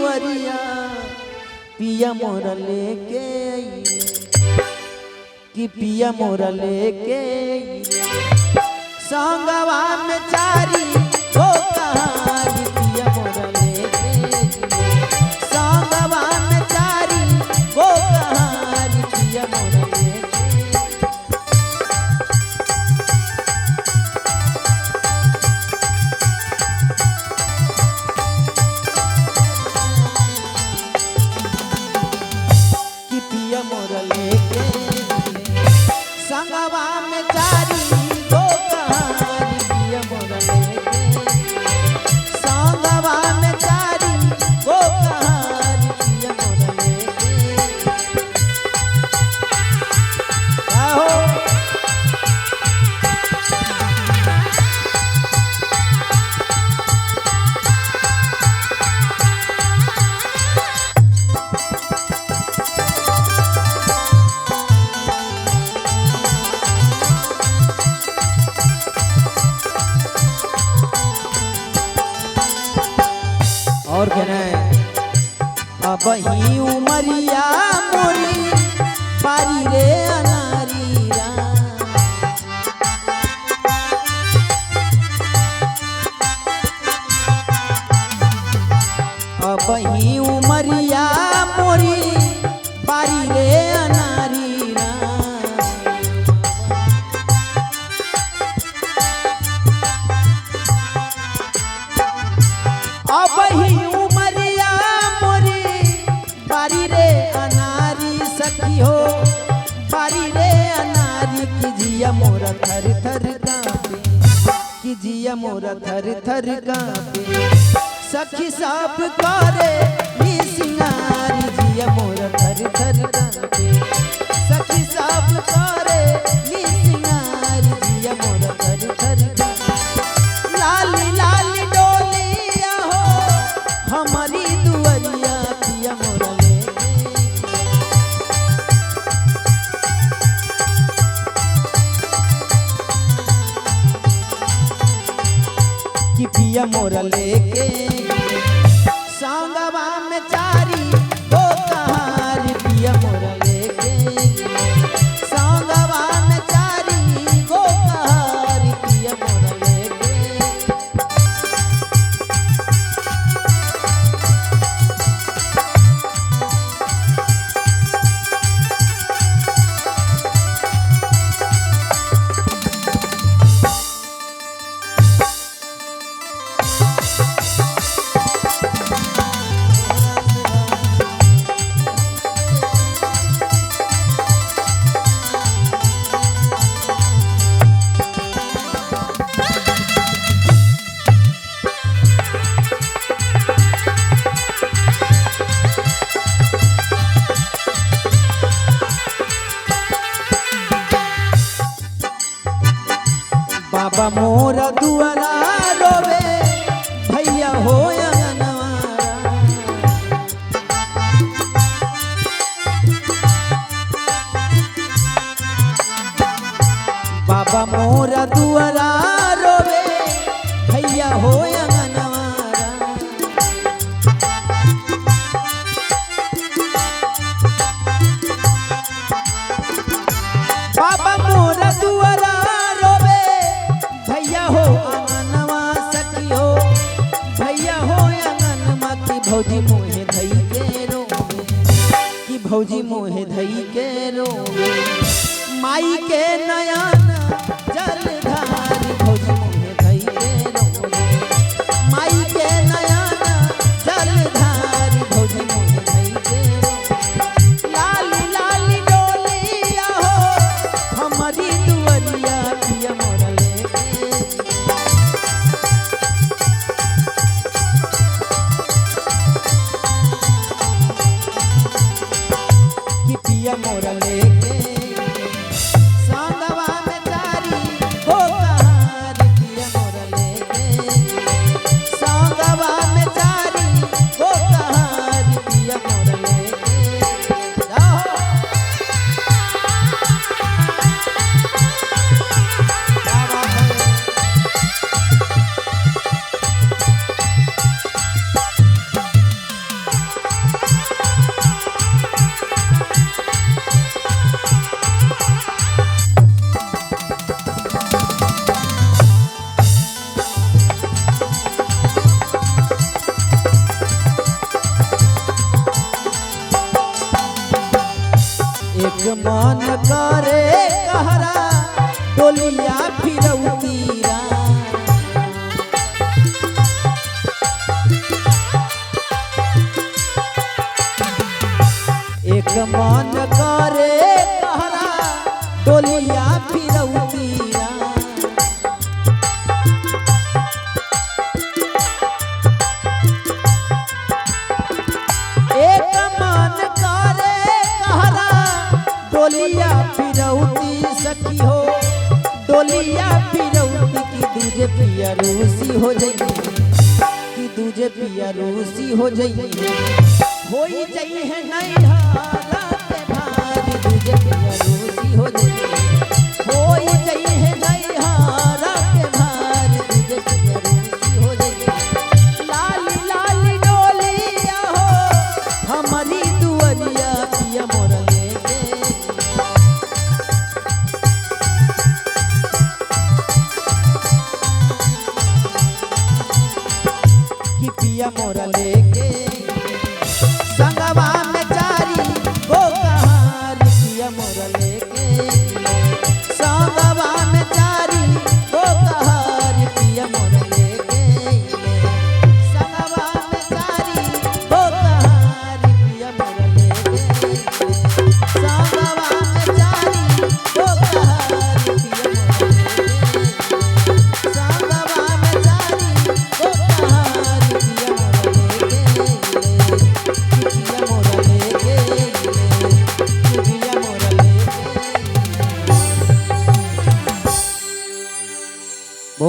दुआरिया पिया मोरा लेके अइले कि पिया मोरा लेके संगवा में चारी हो कहानी पिया मोरा लेके संगवा में चारी हो कहानी पिया मोरा लेके कि पिया मोरा लेके संगवा में चारी हो कहानी पिया मोरा लेके संगवा में चारी हो कहानी पिया मोरा लेके आहो और कहना है अब ही उमरिया मोरी पारी रे अनारी अब ही उमरिया मोरी पारी रे अनारी अब ही उमरिया मोरी बारी रे अनारी सखी हो बारी रे अनारी की जिया मोरा थर थर कांपे की जिया मोरा थर थर कांपे सखी साफ करे नी सिंगारी जिया मोरा थर थर कांपे सखी साफ करे नी सिंगारी जिया मोरा थर थर कांपे लाली लाली डोलिया हो हमारी दुआरिया पिया मोरा लेके कि पिया मोरा लेके संगवा में चारी हो कहानी पिया मोरा लेके संगवा में चारी हो कहानी पिया मोरा लेके बाबा मोरा दुआरा रोवे भैया हो अंगनवारा बाबा मोरा दुआरा रोवे भैया हो अंगनवारा बाबा मोरा दुआरा रोवे भैया हो अंगनवा सखी हो भैया हो अंगनमा की भौजी मोहे धई के रोवे कि भौजी मोहे धई के रोवे माई के नयन जलधारी भौजी मोहे धई के रोवे माई के नयन जलधारी भौजी मोहे धई के रोवे लाली लाली डोलिया हो हमारी दुआरिया पिया मोरा लेके कि पिया मोरा लेके संगवा में मन करे कहरा डोलिया फिरौतिया एक मन करे कहरा डोलिया फिरौती सखी हो डोलिया फिरौती की दूजे पिया रूसी हो जाइए कि दूजे पिया रूसी हो जाइए होई जाइए है नहीं हालत भारी दूजे पिया रूसी हो जाइए होई जाइए